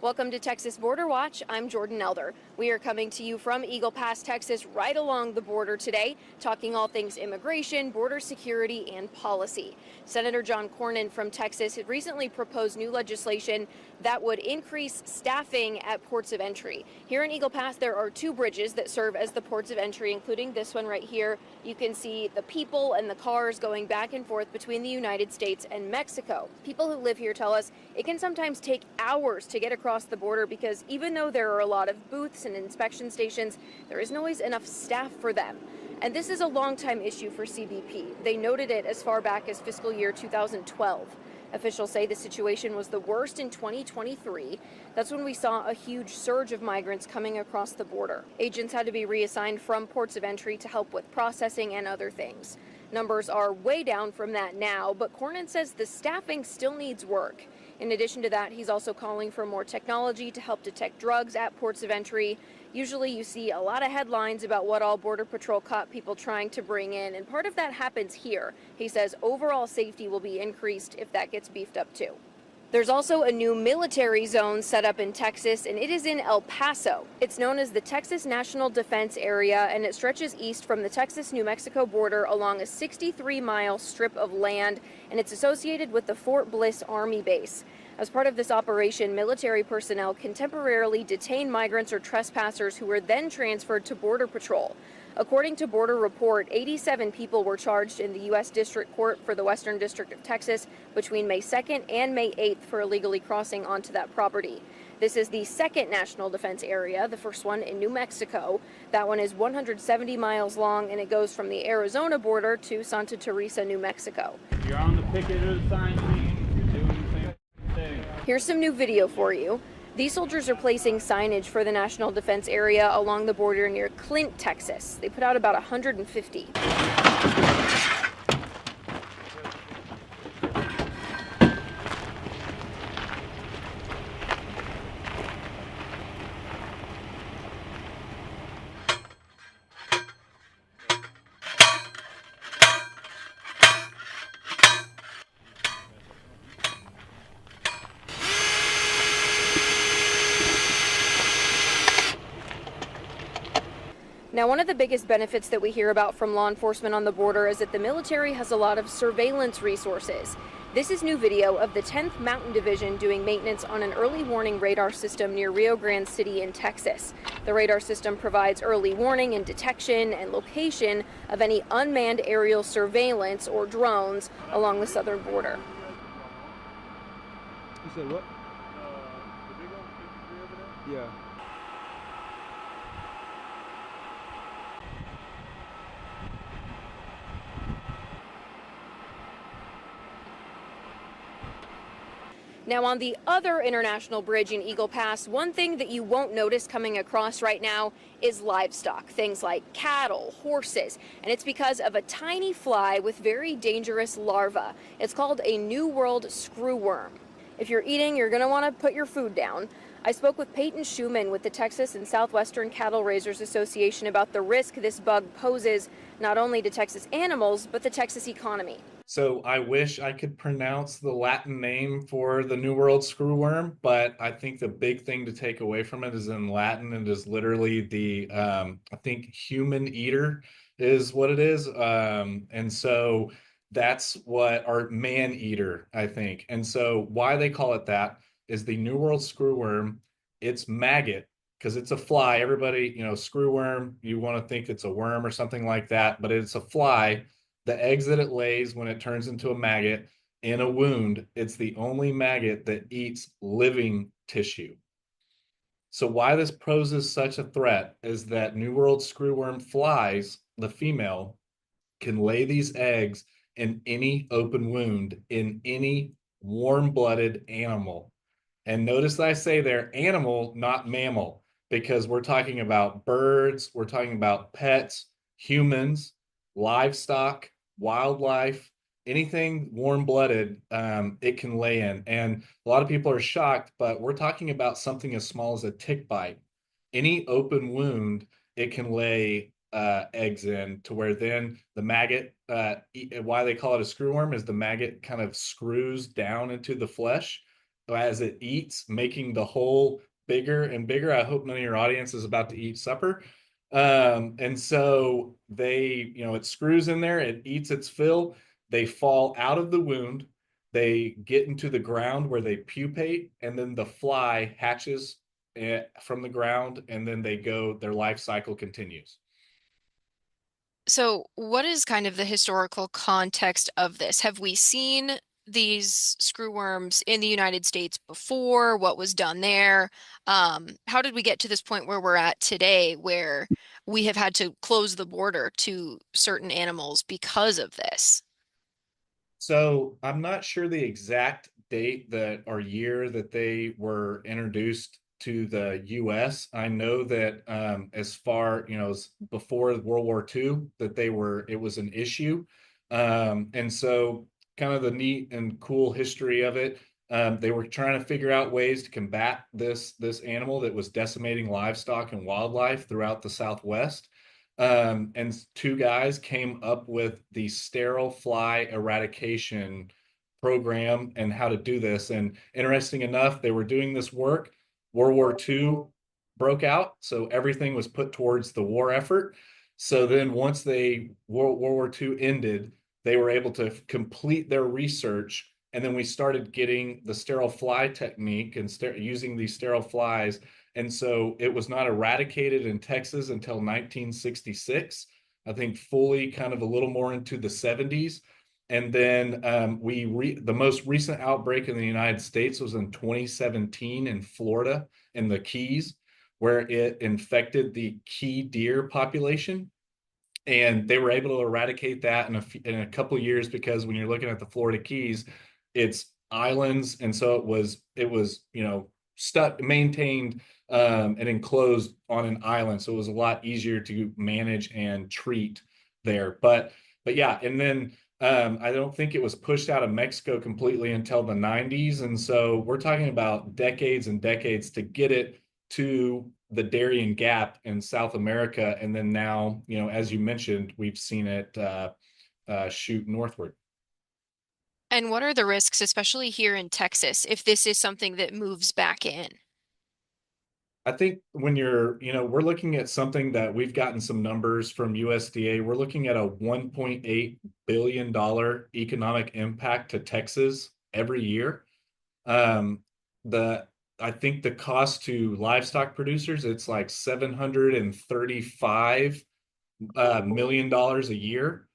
Welcome to Texas Border Watch. I'm Jordan Elder. We are coming to you from Eagle Pass, Texas, right along the border today, talking all things immigration, border security, and policy. Senator John Cornyn from Texas had recently proposed new legislation that would increase staffing at ports of entry. Here in Eagle Pass, there are two bridges that serve as the ports of entry, including this one right here. You can see the people and the cars going back and forth between the United States and Mexico. People who live here tell us it can sometimes take hours to get across the border because even though there are a lot of booths and inspection stations, there isn't always enough staff for them. And this is a long-time issue for CBP. They noted it as far back as fiscal year 2012. Officials say the situation was the worst in 2023. That's when we saw a huge surge of migrants coming across the border. Agents had to be reassigned from ports of entry to help with processing and other things. Numbers are way down from that now, but Cornyn says the staffing still needs work. In addition to that, he's also calling for more technology to help detect drugs at ports of entry. Usually you see a lot of headlines about what all Border Patrol caught people trying to bring in, and part of that happens here. He says overall safety will be increased if that gets beefed up too. There's also a new military zone set up in Texas, and it is in El Paso. It's known as the Texas National Defense Area, and it stretches east from the Texas-New Mexico border along a 63-mile strip of land, and it's associated with the Fort Bliss Army Base. As part of this operation, military personnel can temporarily detain migrants or trespassers who are then transferred to Border Patrol. According to Border Report, 87 people were charged in the U.S. District Court for the Western District of Texas between May 2nd and May 8th for illegally crossing onto that property. This is the second National Defense Area, the first one in New Mexico. That one is 170 miles long, and it goes from the Arizona border to Santa Teresa, New Mexico. You're on the picket of the sign team. You're doing the same thing. Here's some new video for you. These soldiers are placing signage for the National Defense Area along the border near Clint, Texas. They put out about 150. Now, one of the biggest benefits that we hear about from law enforcement on the border is that the military has a lot of surveillance resources. This is new video of the 10th Mountain Division doing maintenance on an early warning radar system near Rio Grande City in Texas. The radar system provides early warning and detection and location of any unmanned aerial surveillance or drones along the southern border. You said what? Yeah. Now, on the other international bridge in Eagle Pass, one thing that you won't notice coming across right now is livestock, things like cattle, horses, and it's because of a tiny fly with very dangerous larvae. It's called a New World screwworm. If you're eating, you're going to want to put your food down. I spoke with Peyton Schumann with the Texas and Southwestern Cattle Raisers Association about the risk this bug poses not only to Texas animals, but the Texas economy. So I wish I could pronounce the Latin name for the New World screwworm, but I think the big thing to take away from it is in Latin. It is literally the, I think human eater is what it is. And so that's what our man eater, I think. And so why they call it that is the New World screwworm. It's maggot because it's a fly. Everybody, screwworm, you want to think it's a worm or something like that, but it's a fly. The eggs that it lays when it turns into a maggot in a wound, it's the only maggot that eats living tissue. So why this poses such a threat is that New World screwworm flies, the female, can lay these eggs in any open wound in any warm-blooded animal. And notice that I say there animal, not mammal, because we're talking about birds, we're talking about pets, humans, livestock, wildlife, anything warm-blooded, it can lay in. And a lot of people are shocked, but we're talking about something as small as a tick bite. Any open wound, it can lay eggs in, to where then the maggot, why they call it a screwworm is the maggot kind of screws down into the flesh as it eats, making the hole bigger and bigger. I hope none of your audience is about to eat supper. And so they, it screws in there, it eats its fill, they fall out of the wound, they get into the ground where they pupate, and then the fly hatches from the ground, and then their life cycle continues. So, what is kind of the historical context of this? Have we seen these screwworms in the United States before? What was done there? How did we get to this point where we're at today, where we have had to close the border to certain animals because of this? So I'm not sure the exact date that or year that they were introduced to the US. I know that as far, as before World War II, that it was an issue. And so kind of the neat and cool history of it, they were trying to figure out ways to combat this animal that was decimating livestock and wildlife throughout the Southwest. And two guys came up with the sterile fly eradication program and how to do this. And interesting enough, they were doing this work. World War II broke out, so everything was put towards the war effort. So then once World War II ended, they were able to complete their research. And then we started getting the sterile fly technique and using these sterile flies, and so it was not eradicated in Texas until 1966. I think fully kind of a little more into the 70s. And then the most recent outbreak in the United States was in 2017 in Florida, in the Keys, where it infected the key deer population. And they were able to eradicate that in a couple of years, because when you're looking at the Florida Keys, it's islands, and so it was stuck, maintained, and enclosed on an island, so it was a lot easier to manage and treat there. But yeah, and then I don't think it was pushed out of Mexico completely until the 90s, and so we're talking about decades and decades to get it to the Darien Gap in South America, and then now, as you mentioned, we've seen it shoot northward. And what are the risks, especially here in Texas, if this is something that moves back in? I think we're looking at something that we've gotten some numbers from USDA. We're looking at a $1.8 billion economic impact to Texas every year. Um, the I think the cost to livestock producers, it's like $735 million a year.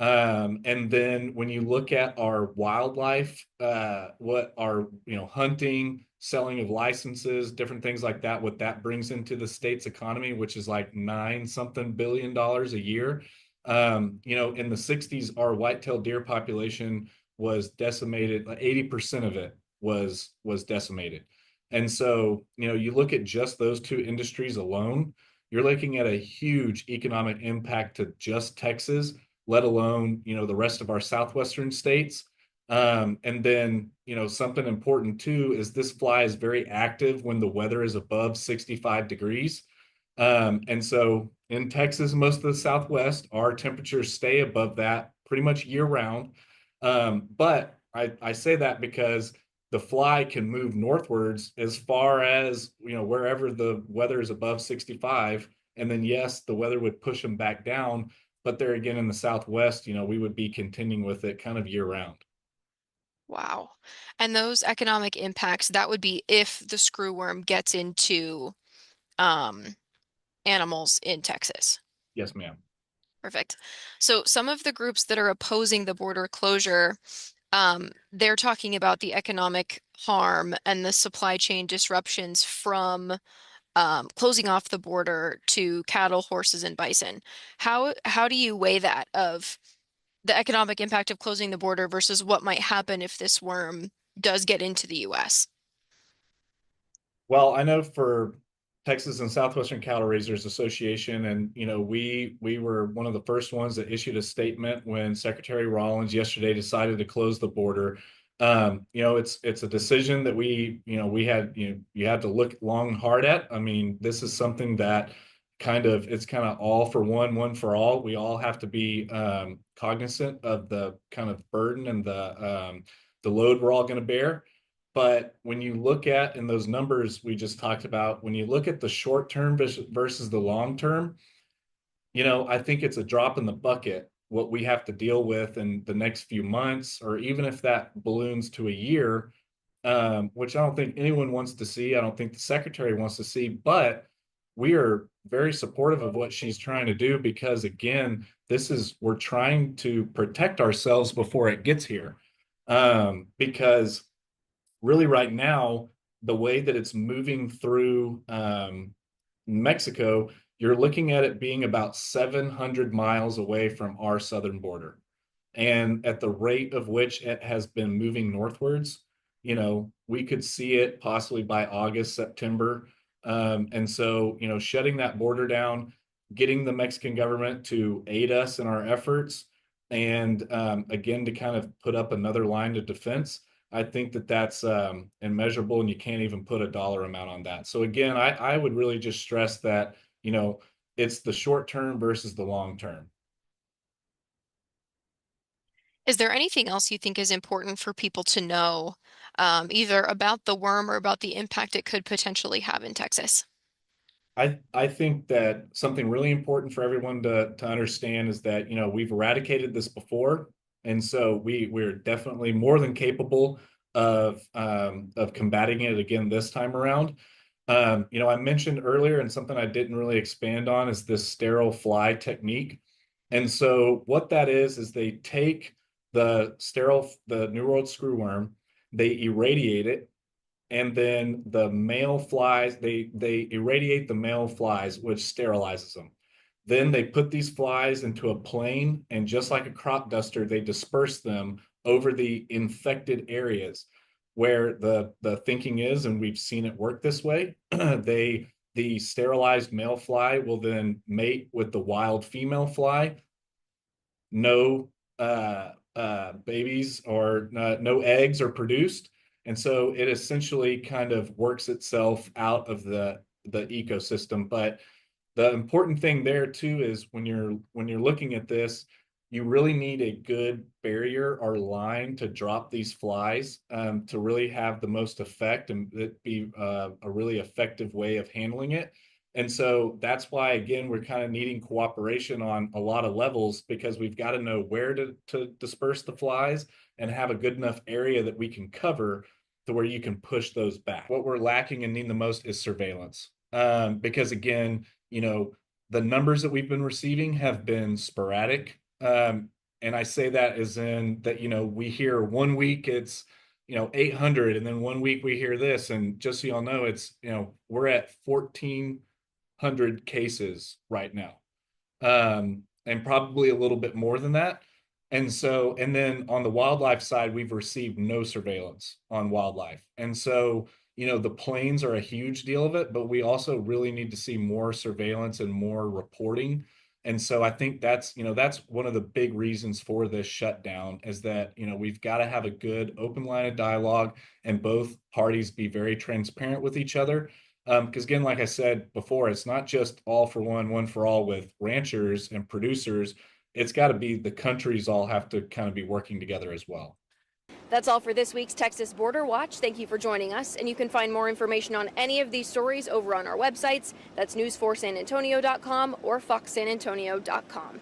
And then when you look at our wildlife, what our, hunting, selling of licenses, different things like that, what that brings into the state's economy, which is like nine something billion dollars a year. In the 60s, our white-tailed deer population was decimated. Like 80% of it was decimated. And so, you look at just those two industries alone, you're looking at a huge economic impact to just Texas, let alone, the rest of our southwestern states. And then, something important too is this fly is very active when the weather is above 65 degrees. And so in Texas, most of the Southwest, our temperatures stay above that pretty much year round. But I say that because the fly can move northwards as far as, wherever the weather is above 65. And then, yes, the weather would push them back down. But there again, in the Southwest, we would be contending with it kind of year round. Wow. And those economic impacts, that would be if the screwworm gets into um, animals in Texas. Yes, ma'am. Perfect. So some of the groups that are opposing the border closure, they're talking about the economic harm and the supply chain disruptions from closing off the border to cattle, horses, and bison. How do you weigh that of the economic impact of closing the border versus what might happen if this worm does get into the US? Well, I know for Texas and Southwestern Cattle Raisers Association, and we were one of the first ones that issued a statement when Secretary Rollins yesterday decided to close the border. It's a decision that we had you had to look long and hard at. I mean, this is something that it's kind of all for one for all. We all have to be cognizant of the kind of burden and the load we're all going to bear. But when you look at, in those numbers we just talked about, when you look at the short term versus the long term, I think it's a drop in the bucket what we have to deal with in the next few months, or even if that balloons to a year, which I don't think anyone wants to see. I don't think the secretary wants to see, but we are very supportive of what she's trying to do because, again, we're trying to protect ourselves before it gets here. Because really right now, the way that it's moving through Mexico, you're looking at it being about 700 miles away from our southern border. And at the rate of which it has been moving northwards, we could see it possibly by August, September. And so, shutting that border down, getting the Mexican government to aid us in our efforts, and again, to kind of put up another line of defense, I think that that's immeasurable, and you can't even put a dollar amount on that. So again, I would really just stress that, it's the short term versus the long term. Is there anything else you think is important for people to know, either about the worm or about the impact it could potentially have in Texas? I think that something really important for everyone to understand is that, we've eradicated this before. And so we're definitely more than capable of combating it again this time around. I mentioned earlier, and something I didn't really expand on, is this sterile fly technique. And so what that is they take the New World screwworm, they irradiate it, and then the male flies, they irradiate the male flies, which sterilizes them. Then they put these flies into a plane, and just like a crop duster, they disperse them over the infected areas where the thinking is, and we've seen it work this way. The sterilized male fly will then mate with the wild female fly. No babies or no eggs are produced. And so it essentially kind of works itself out of the ecosystem. But the important thing there too is when you're looking at this, you really need a good barrier or line to drop these flies, to really have the most effect and it be a really effective way of handling it. And so that's why, again, we're kind of needing cooperation on a lot of levels, because we've got to know where to disperse the flies and have a good enough area that we can cover to where you can push those back. What we're lacking and need the most is surveillance. Because again, the numbers that we've been receiving have been sporadic. And I say that as in that, we hear 1 week it's, 800, and then 1 week we hear this. And just so y'all know, it's, we're at 1,400 cases right now. And probably a little bit more than that. And so, and then on the wildlife side, we've received no surveillance on wildlife. And so, the planes are a huge deal of it, but we also really need to see more surveillance and more reporting. And so I think that's one of the big reasons for this shutdown, is that, we've got to have a good open line of dialogue and both parties be very transparent with each other. Because again, like I said before, it's not just all for one for all with ranchers and producers. It's got to be the countries all have to kind of be working together as well. That's all for this week's Texas Border Watch. Thank you for joining us, and you can find more information on any of these stories over on our websites. That's news4sanantonio.com or foxsanantonio.com.